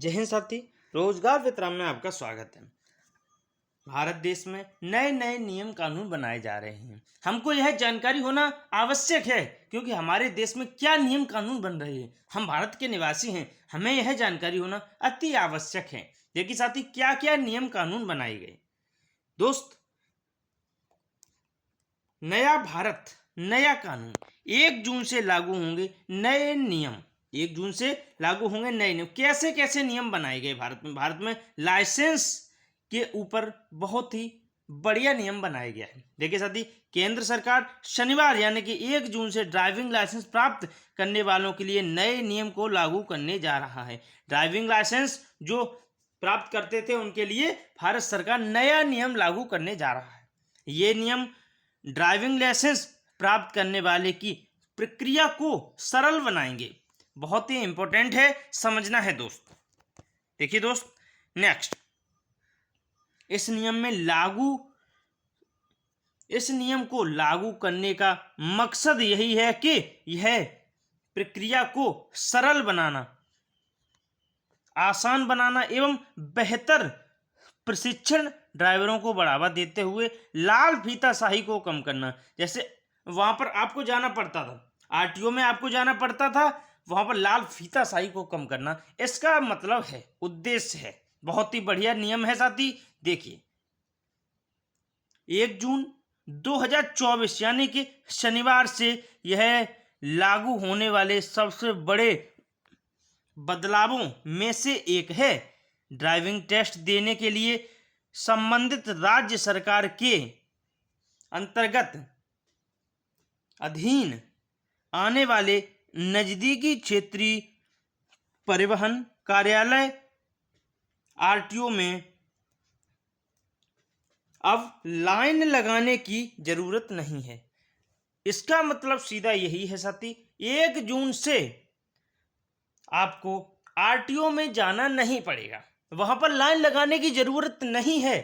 जय हिंद साथी। रोजगार वितरण में आपका स्वागत है। भारत देश में नए नए नियम कानून बनाए जा रहे हैं। हमको यह जानकारी होना आवश्यक है क्योंकि हमारे देश में क्या नियम कानून बन रहे हैं। हम भारत के निवासी हैं, हमें यह जानकारी होना अति आवश्यक है। देखिए साथी, क्या क्या नियम कानून बनाए गए। दोस्त, नया भारत नया कानून, 1 जून से लागू होंगे नए नियम। 1 जून से लागू होंगे नए नियम। कैसे कैसे नियम बनाए गए भारत में लाइसेंस के ऊपर बहुत ही बढ़िया नियम बनाया गया है। देखिए साथी, केंद्र सरकार शनिवार यानी कि 1 जून से ड्राइविंग लाइसेंस प्राप्त करने वालों के लिए नए नियम को लागू करने जा रहा है। ड्राइविंग लाइसेंस जो प्राप्त करते थे उनके लिए भारत सरकार नया नियम लागू करने जा रहा है। ये नियम ड्राइविंग लाइसेंस प्राप्त करने वाले की प्रक्रिया को सरल बनाएंगे। बहुत ही इंपॉर्टेंट है, समझना है दोस्त। देखिए दोस्त, नेक्स्ट, इस नियम को लागू करने का मकसद यही है कि यह प्रक्रिया को सरल बनाना, आसान बनाना एवं बेहतर प्रशिक्षण ड्राइवरों को बढ़ावा देते हुए लाल फीताशाही को कम करना। जैसे वहां पर आपको जाना पड़ता था, आरटीओ में आपको जाना पड़ता था, वहां पर लाल फीताशाही को कम करना इसका मतलब है, उद्देश्य है। बहुत ही बढ़िया नियम है साथी। देखिए, 1 जून 2024 यानी कि शनिवार से यह लागू होने वाले सबसे बड़े बदलावों में से एक है। ड्राइविंग टेस्ट देने के लिए संबंधित राज्य सरकार के अंतर्गत अधीन आने वाले नजदीकी क्षेत्रीय परिवहन कार्यालय आरटीओ में अब लाइन लगाने की जरूरत नहीं है। इसका मतलब सीधा यही है साथी, 1 जून से आपको आरटीओ में जाना नहीं पड़ेगा, वहां पर लाइन लगाने की जरूरत नहीं है।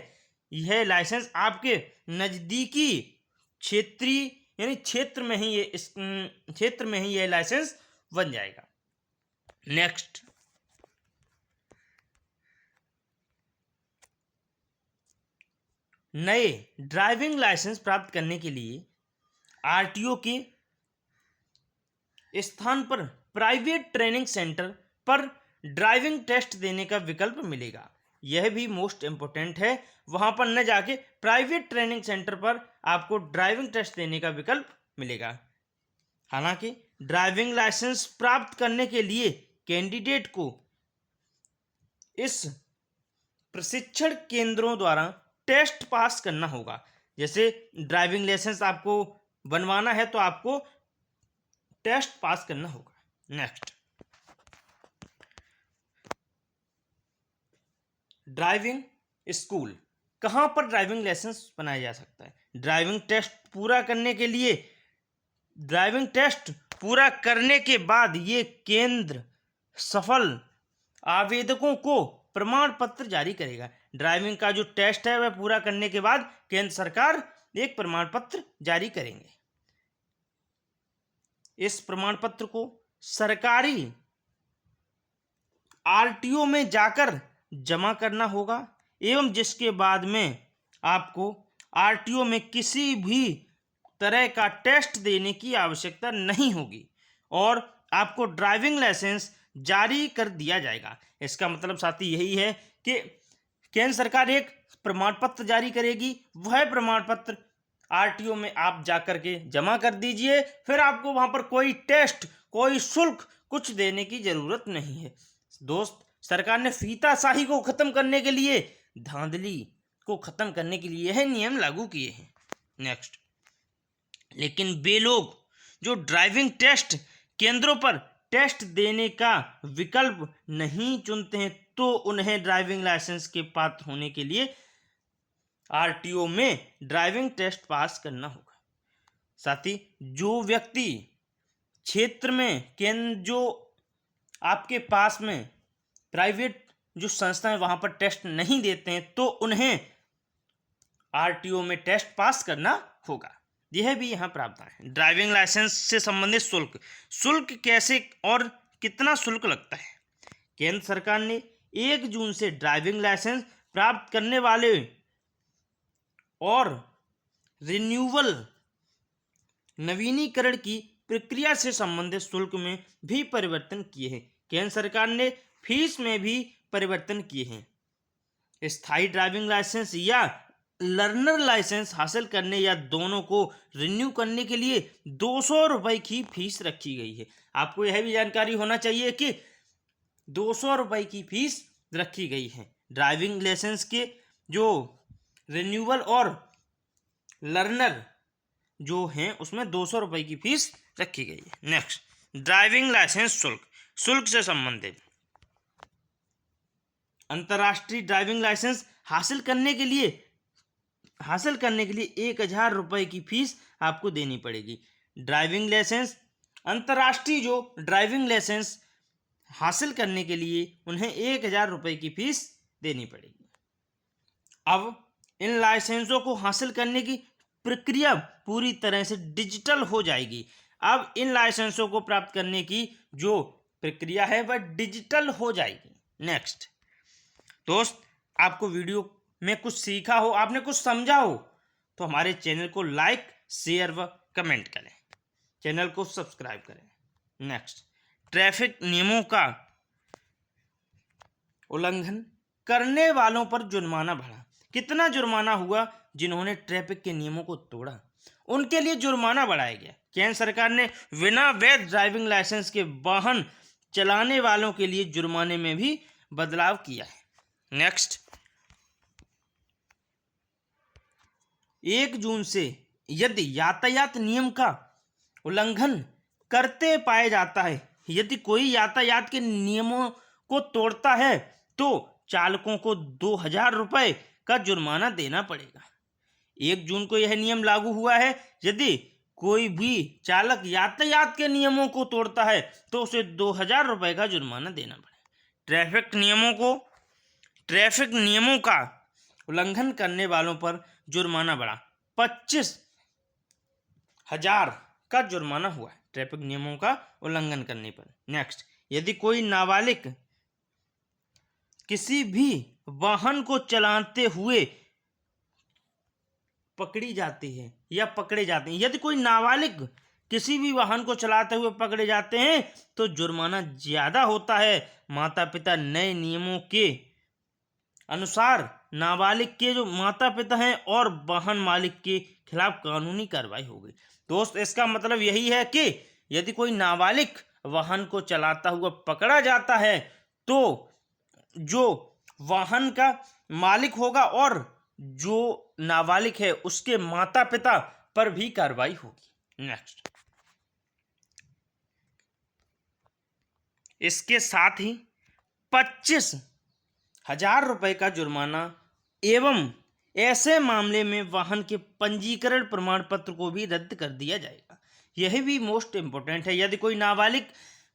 यह लाइसेंस आपके नजदीकी क्षेत्रीय यानी क्षेत्र में ही यह लाइसेंस बन जाएगा। नेक्स्ट, नए ड्राइविंग लाइसेंस प्राप्त करने के लिए आरटीओ के स्थान पर प्राइवेट ट्रेनिंग सेंटर पर ड्राइविंग टेस्ट देने का विकल्प मिलेगा। यह भी मोस्ट इंपोर्टेंट है, वहां पर न जाके प्राइवेट ट्रेनिंग सेंटर पर आपको ड्राइविंग टेस्ट देने का विकल्प मिलेगा। हालांकि ड्राइविंग लाइसेंस प्राप्त करने के लिए कैंडिडेट को इस प्रशिक्षण केंद्रों द्वारा टेस्ट पास करना होगा। जैसे ड्राइविंग लाइसेंस आपको बनवाना है तो आपको टेस्ट पास करना होगा। नेक्स्ट, ड्राइविंग स्कूल, कहां पर ड्राइविंग लाइसेंस बनाया जा सकता है। ड्राइविंग टेस्ट पूरा करने के बाद ये केंद्र सफल आवेदकों को प्रमाण पत्र जारी करेगा। ड्राइविंग का जो टेस्ट है वह पूरा करने के बाद केंद्र सरकार एक प्रमाण पत्र जारी करेंगे। इस प्रमाण पत्र को सरकारी आरटीओ में जाकर जमा करना होगा एवं जिसके बाद में आपको आरटीओ में किसी भी तरह का टेस्ट देने की आवश्यकता नहीं होगी और आपको ड्राइविंग लाइसेंस जारी कर दिया जाएगा। इसका मतलब साथी यही है कि केंद्र सरकार एक प्रमाण पत्र जारी करेगी, वह प्रमाण पत्र आरटीओ में आप जाकर के जमा कर दीजिए, फिर आपको वहां पर कोई टेस्ट, कोई शुल्क कुछ देने की जरूरत नहीं है। दोस्त, सरकार ने फीताशाही को खत्म करने के लिए, धांधली को खत्म करने के लिए यह नियम लागू किए हैं। नेक्स्ट, लेकिन वे लोग जो ड्राइविंग टेस्ट केंद्रों पर टेस्ट देने का विकल्प नहीं चुनते हैं तो उन्हें ड्राइविंग लाइसेंस के पात्र होने के लिए आरटीओ में ड्राइविंग टेस्ट पास करना होगा। साथी, जो व्यक्ति क्षेत्र में जो आपके पास में प्राइवेट जो संस्था है वहां पर टेस्ट नहीं देते हैं तो उन्हें आरटीओ में टेस्ट पास करना होगा। यह भी यहाँ प्रावधान है। ड्राइविंग लाइसेंस से संबंधित शुल्क कैसे और कितना शुल्क लगता है। केंद्र सरकार ने 1 जून से ड्राइविंग लाइसेंस प्राप्त करने वाले और रिन्यूअल नवीनीकरण की प्रक्रिया से संबंधित शुल्क में भी परिवर्तन किए हैं। केंद्र सरकार ने फीस में भी परिवर्तन किए हैं। स्थायी ड्राइविंग लाइसेंस या लर्नर लाइसेंस हासिल करने या दोनों को रिन्यू करने के लिए 200 रुपए की फीस रखी गई है। आपको यह भी जानकारी होना चाहिए कि 200 रुपए की फीस रखी गई है। ड्राइविंग लाइसेंस के जो रिन्यूअल और लर्नर जो हैं उसमें 200 रुपए की फीस रखी गई है। नेक्स्ट, ड्राइविंग लाइसेंस शुल्क से संबंधित। अंतर्राष्ट्रीय ड्राइविंग लाइसेंस हासिल करने के लिए 1000 रुपए की फीस आपको देनी पड़ेगी। ड्राइविंग लाइसेंस अंतर्राष्ट्रीय जो ड्राइविंग लाइसेंस हासिल करने के लिए उन्हें 1000 रुपए की फीस देनी पड़ेगी। अब इन लाइसेंसों को हासिल करने की प्रक्रिया पूरी तरह से डिजिटल हो जाएगी। अब इन लाइसेंसों को प्राप्त करने की जो प्रक्रिया है वह डिजिटल हो जाएगी। नेक्स्ट दोस्त, आपको वीडियो में कुछ सीखा हो, आपने कुछ समझा हो तो हमारे चैनल को लाइक, शेयर व कमेंट करें, चैनल को सब्सक्राइब करें। नेक्स्ट, ट्रैफिक नियमों का उल्लंघन करने वालों पर जुर्माना बढ़ा। कितना जुर्माना हुआ? जिन्होंने ट्रैफिक के नियमों को तोड़ा उनके लिए जुर्माना बढ़ाया गया। केंद्र सरकार ने बिना वैध ड्राइविंग लाइसेंस के वाहन चलाने वालों के लिए जुर्माने में भी बदलाव किया है। नेक्स्ट, 1 जून से यदि यातायात नियम का उल्लंघन करते पाया जाता है, यदि कोई यातायात के नियमों को तोड़ता है तो चालकों को 2000 रुपए का जुर्माना देना पड़ेगा। 1 जून को यह नियम लागू हुआ है। यदि कोई भी चालक यातायात के नियमों को तोड़ता है तो उसे 2000 रुपए का जुर्माना देना पड़ेगा। ट्रैफिक नियमों का उल्लंघन करने वालों पर जुर्माना बढ़ा। 25,000 का जुर्माना हुआ है ट्रैफिक नियमों का उल्लंघन करने पर। नेक्स्ट, यदि कोई नाबालिग किसी भी वाहन को चलाते हुए पकड़ी जाती है या पकड़े जाते हैं, यदि कोई नाबालिग किसी भी वाहन को चलाते हुए पकड़े जाते हैं तो जुर्माना ज्यादा होता है। माता पिता नए नियमों के अनुसार नाबालिग के जो माता पिता हैं और वाहन मालिक के खिलाफ कानूनी कार्रवाई होगी। दोस्त, इसका मतलब यही है कि यदि कोई नाबालिग वाहन को चलाता हुआ पकड़ा जाता है तो जो वाहन का मालिक होगा और जो नाबालिग है उसके माता पिता पर भी कार्रवाई होगी। नेक्स्ट, इसके साथ ही 25,000 रुपए का जुर्माना एवं ऐसे मामले में वाहन के पंजीकरण प्रमाण पत्र को भी रद्द कर दिया जाएगा। यह भी मोस्ट इंपोर्टेंट है। यदि कोई नाबालिग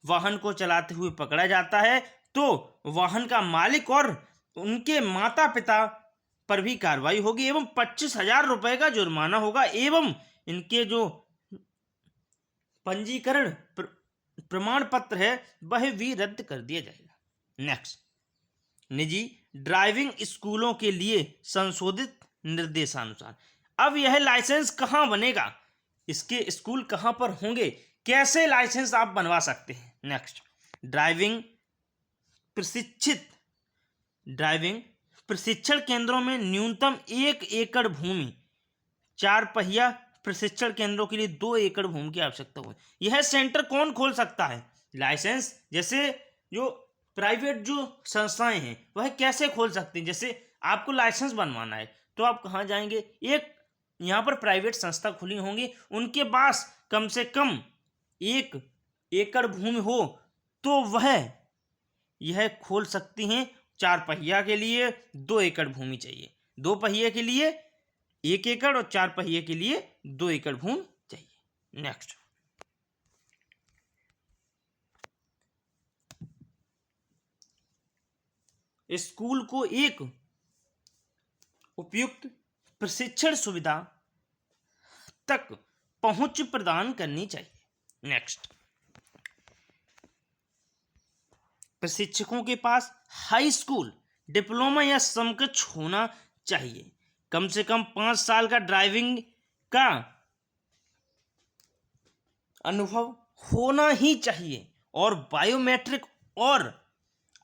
वाहन को चलाते हुए पकड़ा जाता है तो वाहन का मालिक और उनके माता पिता पर भी कार्रवाई होगी एवं 25,000 रुपए का जुर्माना होगा एवं इनके जो पंजीकरण प्रमाण पत्र है वह भी रद्द कर दिया जाएगा। नेक्स्ट, निजी ड्राइविंग स्कूलों के लिए संशोधित निर्देशानुसार। अब यह लाइसेंस कहाँ बनेगा, इसके स्कूल कहाँ पर होंगे, कैसे लाइसेंस आप बनवा सकते हैं। नेक्स्ट, ड्राइविंग प्रशिक्षण केंद्रों में न्यूनतम 1 एकड़ भूमि, 4 पहिया प्रशिक्षण केंद्रों के लिए 2 एकड़ भूमि की आवश्यकता हो। यह सेंटर कौन खोल सकता है? लाइसेंस जैसे जो प्राइवेट जो संस्थाएं हैं वह कैसे खोल सकती हैं। जैसे आपको लाइसेंस बनवाना है तो आप कहाँ जाएंगे? एक यहाँ पर प्राइवेट संस्था खुली होंगी, उनके पास कम से कम 1 एकड़ भूमि हो तो वह यह खोल सकती हैं। 4 पहिया के लिए 2 एकड़ भूमि चाहिए, 2 पहिए के लिए 1 एकड़ और 4 पहिए के लिए 2 एकड़ भूमि चाहिए। नेक्स्ट, स्कूल को एक उपयुक्त प्रशिक्षण सुविधा तक पहुंच प्रदान करनी चाहिए। नेक्स्ट, प्रशिक्षकों के पास हाई स्कूल डिप्लोमा या समकक्ष होना चाहिए। कम से कम 5 साल का ड्राइविंग का अनुभव होना ही चाहिए और बायोमेट्रिक और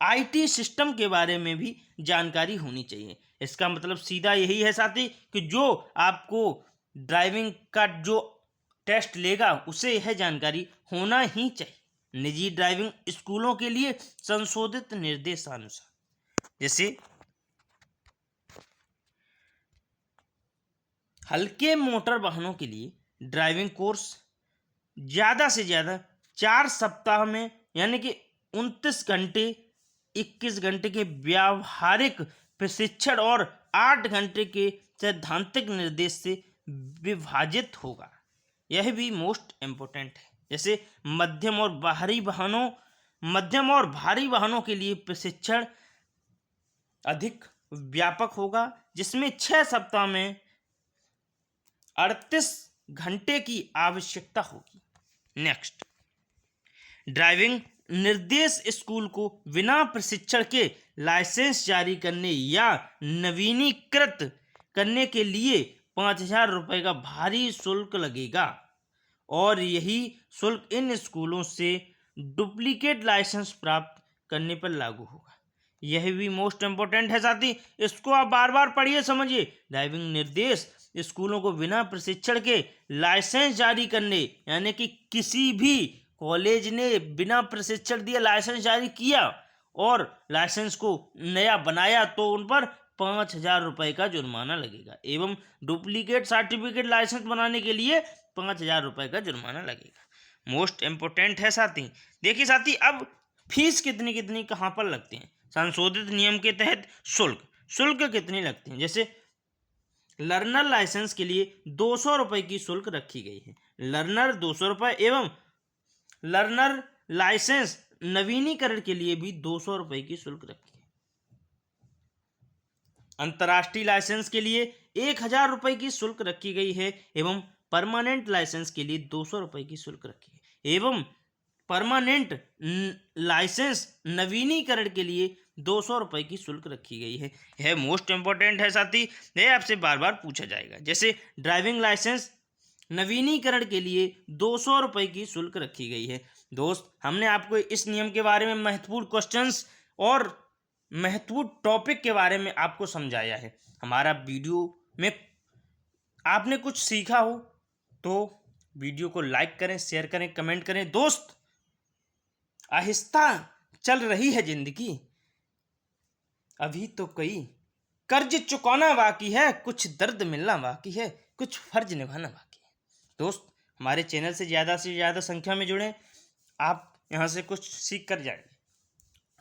आईटी सिस्टम के बारे में भी जानकारी होनी चाहिए। इसका मतलब सीधा यही है साथी कि जो आपको ड्राइविंग का जो टेस्ट लेगा उसे यह जानकारी होना ही चाहिए। निजी ड्राइविंग स्कूलों के लिए संशोधित निर्देशानुसार जैसे हल्के मोटर वाहनों के लिए ड्राइविंग कोर्स ज़्यादा से ज़्यादा 4 सप्ताह में यानी कि 29 घंटे 21 घंटे के व्यावहारिक प्रशिक्षण और 8 घंटे के सैद्धांतिक निर्देश से विभाजित होगा। यह भी मोस्ट इम्पोर्टेंट है। जैसे मध्यम और भारी वाहनों के लिए प्रशिक्षण अधिक व्यापक होगा, जिसमें 6 सप्ताह में 38 घंटे की आवश्यकता होगी। नेक्स्ट, ड्राइविंग निर्देश स्कूल को बिना प्रशिक्षण के लाइसेंस जारी करने या नवीनीकृत करने के लिए 5,000 रुपये का भारी शुल्क लगेगा और यही शुल्क इन स्कूलों से डुप्लीकेट लाइसेंस प्राप्त करने पर लागू होगा। यह भी मोस्ट इम्पोर्टेंट है साथी, इसको आप बार बार पढ़िए समझिए। ड्राइविंग निर्देश स्कूलों को बिना प्रशिक्षण के लाइसेंस जारी करने यानी कि किसी भी कॉलेज ने बिना प्रशिक्षण दिए लाइसेंस जारी किया और लाइसेंस को नया बनाया तो उन पर 5,000 रुपये का जुर्माना लगेगा एवं डुप्लीकेट सर्टिफिकेट लाइसेंस बनाने के लिए 5,000 रुपये का जुर्माना लगेगा। मोस्ट इम्पोर्टेंट है साथी। देखिए साथी, अब फीस कितनी कहाँ पर लगती हैं। संशोधित नियम के तहत शुल्क कितनी लगती हैं। जैसे लर्नर लाइसेंस के लिए 200 रुपये की शुल्क रखी गई है। लर्नर 200 रुपये एवं लर्नर लाइसेंस नवीनीकरण के लिए भी 200 रुपये की शुल्क रखी है। अंतर्राष्ट्रीय लाइसेंस के लिए 1,000 रुपये की शुल्क रखी गई है एवं परमानेंट लाइसेंस के लिए 200 रुपये की शुल्क रखी है एवं परमानेंट लाइसेंस नवीनीकरण के लिए 200 रुपये की शुल्क रखी गई है। यह मोस्ट इम्पोर्टेंट है साथी, यह आपसे बार बार पूछा जाएगा। जैसे ड्राइविंग लाइसेंस नवीनीकरण के लिए 200 रुपये की शुल्क रखी गई है। दोस्त, हमने आपको इस नियम के बारे में महत्वपूर्ण क्वेश्चंस और महत्वपूर्ण टॉपिक के बारे में आपको समझाया है। हमारा वीडियो में आपने कुछ सीखा हो तो वीडियो को लाइक करें, शेयर करें, कमेंट करें। दोस्त, आहिस्ता चल रही है जिंदगी, अभी तो कई कर्ज चुकाना बाकी है, कुछ दर्द मिलना बाकी है, कुछ फर्ज निभाना बाकी है। दोस्त, हमारे चैनल से ज़्यादा संख्या में जुड़ें, आप यहाँ से कुछ सीख कर जाएंगे।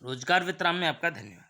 रोजगार वित्राम में आपका धन्यवाद।